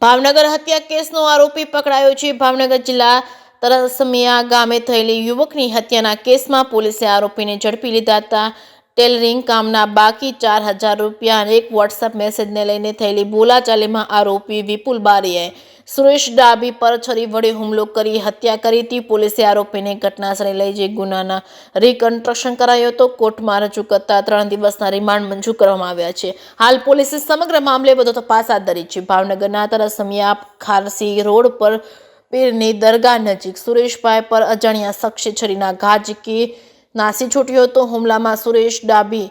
ભાવનગર હત્યા કેસનો આરોપી પકડાયો છે। ભાવનગર જિલ્લા તરસમિયા ગામે થયેલી યુવકની હત્યાના કેસમાં પોલીસે આરોપીને ઝડપી લીધા હતા। ટેલરિંગ કામના બાકી 4000 રૂપિયા અને એક વોટ્સએપ મેસેજને લઈને થયેલી બોલાચાલીમાં આરોપી વિપુલ બારીયાએ સુરેશ ડાબી પર છરી વડે હુમલો કરી હત્યા કરી હતી। પોલીસે આરોપીને ઘટનાસ્થળે લઈ જઈ ગુનાના રિકન્સ્ટ્રક્શન કરાયો હતો। કોર્ટમાં રજૂ કરતા 3 દિવસના રિમાન્ડ મંજૂર કરવામાં આવ્યા છે। હાલ પોલીસે સમગ્ર મામલે વધુ તપાસ હાથ ધરી છે। ભાવનગરના તરસમિયા ખારસી રોડ પર પીરની દરગાહ નજીક સુરેશભાઈ પર અજાણ્યા શખ્સે છરીના ઘા ઝીકી નાસી છૂટ્યો હતો। હુમલામાં સુરેશ ડાબી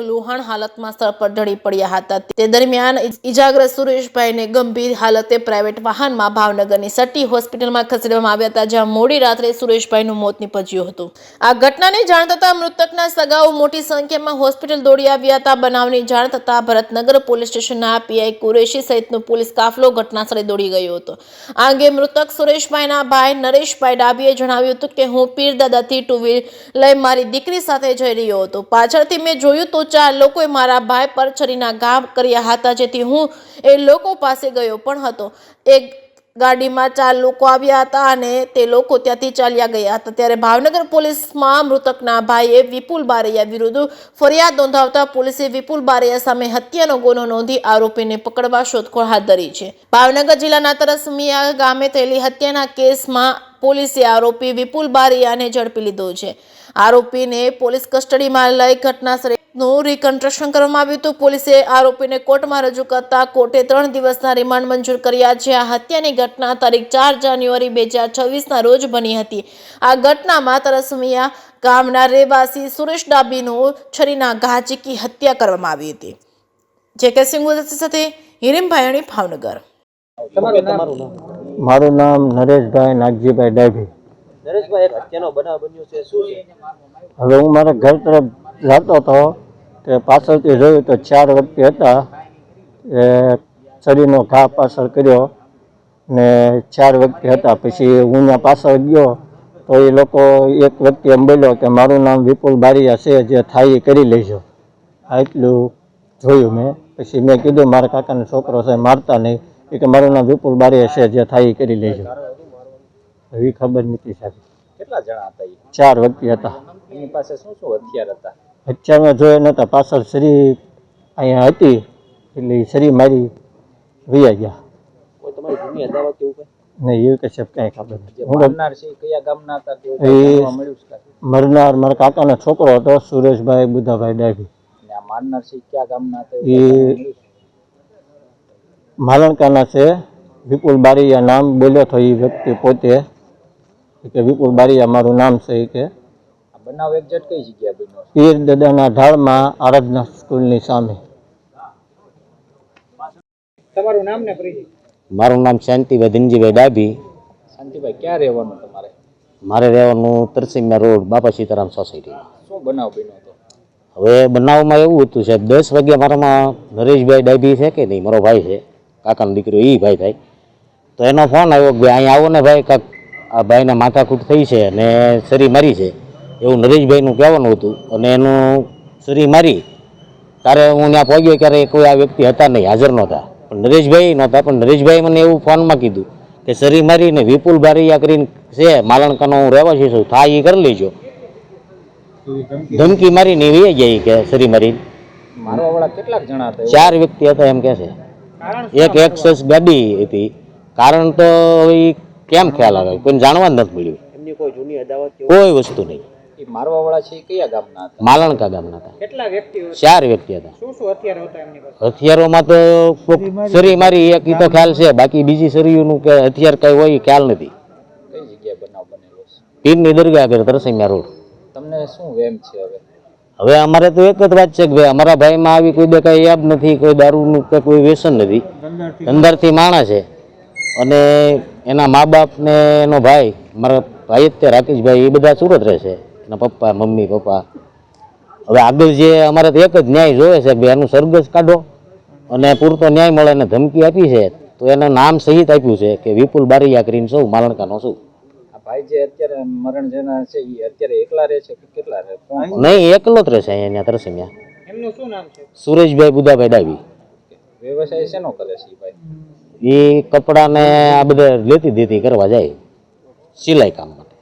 લોહાણ હાલતમાં સ્થળ પર ઢળી પડ્યા હતા। તે દરમિયાન ઈજાગ્રસ્ત સુરેશભાઈને ગંભીર હાલતે પ્રાઇવેટ વાહનમાં ભાવનગરની સટી હોસ્પિટલમાં ખસેડવામાં આવ્યા હતા, જ્યાં મોડી રાત્રે સુરેશભાઈનું મોત નીપજ્યું હતું। આ ઘટનાની જાણ થતાં મૃતકના સગાઓ મોટી સંખ્યામાં હોસ્પિટલ દોડી આવ્યા હતા। બનાવની જાણ થતાં ભરતનગર પોલીસ સ્ટેશનના પીઆઈ કુરેશી સહિતનો પોલીસ કાફલો ઘટનાસ્થળે દોડી ગયો હતો। આ અંગે મૃતક સુરેશભાઈના ભાઈ નરેશભાઈ ડાબીએ જણાવ્યું હતું કે હું પીરદાદાથી ટુ વ્હીલર લઈ મારી દીકરી સાથે જઈ રહ્યો હતો। પાછળથી મેં જોયું તો 4 લોકોએ મારા ભાઈ પર છરીના ઘા કર્યા હતા, જેથી હું એ લોકો પાસે ગયો પણ હતો। એક ગાડીમાં 4 લોકો આવ્યા હતા અને તે લોકો ત્યાંથી ચાલ્યા ગયા હતા। ત્યારે ભાવનગર પોલીસમાં મૃતકના ભાઈએ વિપુલ બારૈયા વિરુદ્ધ ફરિયાદ નોંધાવતા પોલીસે વિપુલ બારૈયા સામે હત્યાનો ગુનો નોંધી આરોપીને પકડવા શોધખોળ હાથ ધરી છે। ભાવનગર જિલ્લાના તરસમિયા ગામે થયેલી હત્યાના કેસમાં પોલીસે આરોપી વિપુલ બારૈયાને ઝડપી લીધો છે। આરોપીને પોલીસ કસ્ટડીમાં લઈ ઘટનાસ્થળનું રિકન્સ્ટ્રક્શન કરવામાં આવ્યું હતું। પોલીસે આરોપીને કોર્ટમાં રજૂ કરતા કોર્ટે 3 દિવસના રિમાન્ડ મંજૂર કર્યા છે। આ હત્યાની ઘટના તારીખ 4 જાન્યુઆરી 2026ના રોજ બની હતી। આ ઘટનામાં તરસમિયા ગામના રહેવાસી સુરેશ ડાબીનું છરીના ઘા ઝીકી હત્યા કરવામાં આવી હતી। જે સિંઘ સાથે હિરેમભાઈ ભાવનગર। મારું નામ નરેશભાઈ નાગજીભાઈ ડાભી। નરેશભાઈ, એક હત્યાનો બનાવ બન્યો છે, શું છે? હવે હું મારા ઘર તરફ જતો હતો કે પાછળથી જોયું તો 4 વ્યક્તિ હતા। એ છરીનો ઘા પાછળ કર્યો ને 4 વ્યક્તિ હતા। પછી હું ત્યાં પાછળ ગયો તો એ લોકો એક વ્યક્તિ એમ બોલ્યો કે મારું નામ વિપુલ બારીયા છે, જે થાય એ કરી લેજો। આટલું જોયું મેં। પછી મેં કીધું મારા કાકાનો છોકરો છે, મારતા નહીં। એ કે મારું નામ વિપુલ બારીયા છે, જે થાય એ કરી લેજો। એવી ખબર નથી સાહેબ। કેટલા જણા હતા? 4 વ્યક્તિ હતા। એની પાસે શું શું હથિયાર હતા? હથિયારમાં જોયા નહોતા। પાછળ શરી અહીંયા હતી એટલે શરી મારી વૈયા ગયા। કોઈ તમારી જૂની અદાવત એવું કંઈ? નહીં, એવું કે સાહેબ કાંઈ ખબર નથી। મરનાર છે કયા ગામના હતા તેવું જાણવા મળ્યું છે? મરનાર મારા કાકાનો છોકરો હતો, સુરેશભાઈ બુધાભાઈ ડાભી। અને આ મારનાર છે કયા ગામના હતા? એ માલણકાના છે। વિપુલ બારીયા નામ બોલ્યો હતો એ વ્યક્તિ પોતે કે વિપુલ બારીયા મારું નામ છે। કે આ બનાવ એક્ઝેક્ટ કઈ જગ્યા બન્યો છે? પીર દાદાના ઢાળમાં આરાધના સ્કૂલની સામે। તમારું નામ ને પરિચય? મારું નામ શાંતિભાઈ ધનજીભાઈ ડાભી। શાંતિભાઈ, ક્યાં રહેવાનું તમારે? મારે રહેવાનું તરસમિયા રોડ, બાપા સીતારામ સોસાયટીમાં। શું બનાવ બન્યો હતો? હવે બનાવમાં એવું હતું સાહેબ, 10 વાગ્યા મારામાં નરેશભાઈ ડાભી છે કે નહીં, મારો ભાઈ છે, કાકાનો દીકરો, એ ભાઈ થાય તો એનો ફોન આવ્યો કે ભાઈ અહીંયા આવો ને ભાઈ, કાંક આ ભાઈને માથાકૂટ થઈ છે અને છરી મારી છે, એવું નરેશભાઈનું કહેવાનું હતું। અને એનું છરી મારી ત્યારે હું ત્યાં પહોંચ્યો ત્યારે કોઈ આ વ્યક્તિ હતા નહીં, હાજર નહોતા, પણ નરેશભાઈ નહોતા। પણ નરેશભાઈ મને એવું ફોનમાં કીધું કે છરી મારીને વિપુલ બારૈયા કરીને છે, માલણકાનો હું રહેવાસી છું, થાય એ કરી લેજો। ધમકી મારીને એ જાય કે છરી મારી। મારવાવાળા કેટલાક જણા હતા? 4 વ્યક્તિ હતા એમ કે છે। એક એક્સેસ ગાડી હતી। કારણ તો એ કેમ ખ્યાલ આવે, કોઈ જાણવા નથી મળ્યું। એમની કોઈ જૂની અદાવત કે કોઈ વસ્તુ નહીં। એ મારવાવાળા છે કયા ગામના હતા? માલણકા ગામના હતા। કેટલા વ્યક્તિઓ? 4 વ્યક્તિ હતા। શું શું હથિયાર હતા એમની પાસે? હથિયારોમાં તો છરી મારી એક તો ખ્યાલ છે, બાકી બીજી છરીઓનું કે હથિયાર કઈ હોય એ ખ્યાલ નથી। કઈ જગ્યાએ બનાવ બનેલો છે? પીરની દરગાહ આગળ તરસમિયા રોડ। તમને શું વેમ છે હવે? હવે અમારે તો એક જ વાત છે કે ભાઈ અમારા ભાઈમાં આવી કોઈ દે કઈ યાદ નથી, કોઈ દારૂનું કે કોઈ વ્યસન નથી, અંદરથી માણસ છે। અને એના મા બાપ ને એનો ભાઈ, મારા ભાઈ જ તે રાકેશભાઈ, એ બધા સુરત રહે છે, એના પપ્પા, મમ્મી, પપ્પા। હવે આગળ જે અમારે તો એક જ ન્યાય જોવે છે કે એનું સરઘસ કાઢો અને પૂરતો ન્યાય મળે। એને ધમકી આપી છે તો એનું નામ સહિત આપ્યું છે કે વિપુલ બારૈયા કરીને છું, માલણકાનો છું। આ ભાઈ જે અત્યારે મરણ જેના છે એ અત્યારે એકલા રહે છે કે કેટલા રહે? નહીં, એકલો જ રહેશે અહીંયા તરસમિયા। એમનું શું નામ છે? સુરેશભાઈ બુધાભાઈ ડાભી। વ્યવસાય શેનો કરે છે એ ભાઈ? એ કપડાને આ બધા લેતી દેતી કરવા જાય સિલાઈ કામ માટે.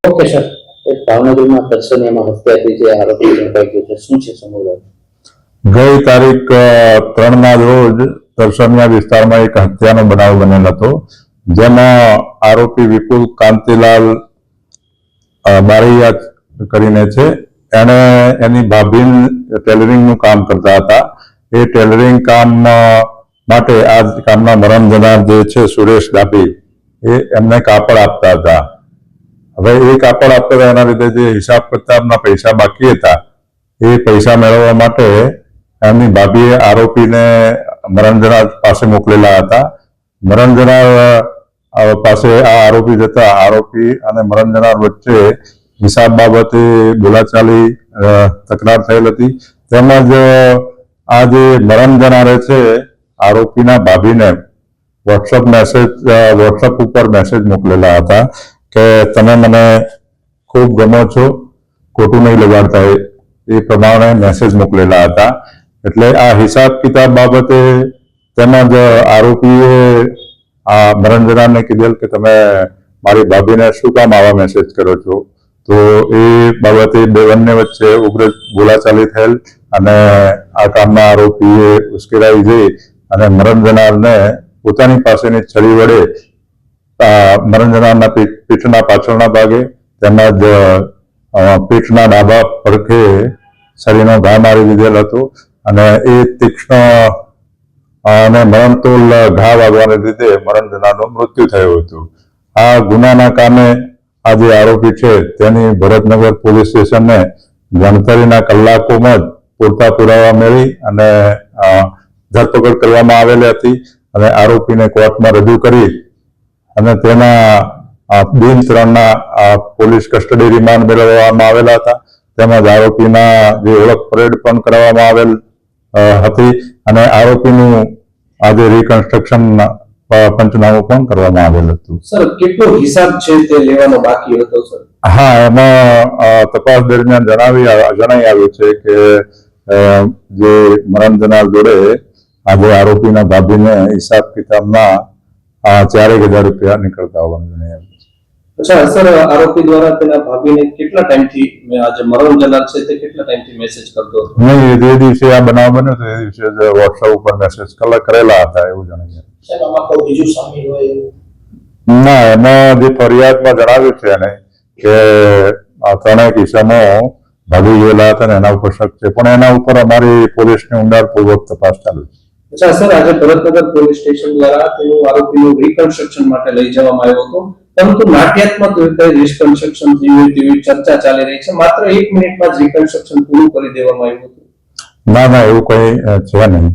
Okay sir. ભાવનગરમાં તરસમિયામાં હત્યા થઈ છે, આરોપી ઝડપાઈ ગયો છે, શું છે સમગ્ર? ગઈ તારીખ 3ના રોજ તરસમિયા વિસ્તારમાં એક હત્યાનો બનાવ બનેલ હતો, જેમાં આરોપી વિપુલ કાંતિલાલ બારૈયા કરીને છે. એને એની ભાભી ટેલરિંગનું કામ કરતા હતા. એ ટેલરિંગ કામ માટે આ કામના મરણ જનાર જે છે સુરેશ ડાભી, એ એમને કાપડ આપતા હતા. હવે એ કાપડ આપતા હતા, એના લીધે જે હિસાબ કિતાબના પૈસા બાકી હતા એ પૈસા મેળવવા માટે એમની ભાભીએ આરોપીને મરણ જનાર પાસે મોકલેલા હતા. મરણ જનાર પાસે આ આરોપી જતા આરોપી અને મરણ જનાર વચ્ચે હિસાબ બાબતે બોલાચાલી તકરાર થયેલ હતી. તેમજ આ જે મરણ જનારે છે આરોપીના ભાભીને વોટ્સઅપ ઉપર મેસેજ મોકલેલા હતા કે તમે મને ખૂબ ગમો છો, ખોટું નહીં લગાડતા, એ પ્રમાણે મેસેજ મોકલેલા હતા. એટલે આ હિસાબ કિતાબ બાબતે તેમજ આરોપીએ આ મરણ જનારને કીધેલ કે તમે મારી ભાભીને શું કામ આવા મેસેજ કરો છો, તો એ બાબતે બંને વચ્ચે ઉગ્ર બોલાચાલી થયેલ અને આ કામના આરોપીએ ઉશ્કેરાઈ જઈ અને મરણ જનારને પોતાની પાસેની છરી વડે મરણ જનારના પીઠના પાછળના ભાગે તેમજ પીઠના ડાબા પડખે છરીનો ઘા મારી દીધેલ હતો અને એ તીક્ષ્ણ અને મરણતોલ ઘા વાગવાને લીધે મરણ જનારનું મૃત્યુ થયું હતું. આ ગુનાના કામે આ જે આરોપી છે તેની ભરતનગર પોલીસ સ્ટેશનને ગણતરીના કલાકોમાં જ પૂરતા પુરાવા મેળવી અને ધરપકડ કરવામાં આવેલી હતી અને આરોપીને કોર્ટમાં રજૂ કરી અને તેના દિન 3ના પોલીસ કસ્ટડી રિમાન્ડ મેળવવામાં આવેલા હતા. તેમજ આરોપીના જે ઓળખ પરેડ પણ કરવામાં આવેલ હતી અને આરોપીનું આજે રિકન્સ્ટ્રક્શન પંચનામું પણ કરવામાં આવેલ હતું. સર, કેટલો હિસાબ છે તે લેવાનો બાકી હતો સર? હા, એમાં તપાસ દરમિયાન જણાઈ આવ્યું છે કે જે મરણ જનાર જોડે આજે આરોપીના ભાભીને હિસાબ કિતાબના 4,000 રૂપિયા નીકળતા હોવાનું જણાઈ આવ્યું છે. અચ્છા સર, આરોપી દ્વારા તેના ભાભીને કેટલા ટાઈમથી આજે મરણ જનાર છે તે કેટલા ટાઈમથી મેસેજ કરતો હતો? નહીં, જે દિવસે આ બનાવ બન્યો હતો એ દિવસે જ વોટ્સઅપ ઉપર મેસેજ કરેલા હતા એવું જણાઈ આવ્યું. ના, એમાં જે ફરિયાદમાં જણાવ્યું છે એને કે આ 3 કિસ્સામાં ભાગી ગયેલા હતા ને એના ઉપર શક છે, પણ એના ઉપર અમારી પોલીસની ઊંડાણપૂર્વક તપાસ ચાલુ છે. અચ્છા સર, આજે ભરતનગર પોલીસ સ્ટેશન દ્વારા તેનું આરોપીનું રિકન્સ્ટ્રક્શન માટે લઈ જવામાં આવ્યો હતો, પરંતુ નાટ્યાત્મક રીતે રિકન્સ્ટ્રક્શન થયું હોય તેવી ચર્ચા ચાલી રહી છે. માત્ર 1 મિનિટમાં જ રિકન્સ્ટ્રક્શન પૂરું કરી દેવામાં આવ્યું હતું. ના, એવું કઈ છે નહીં.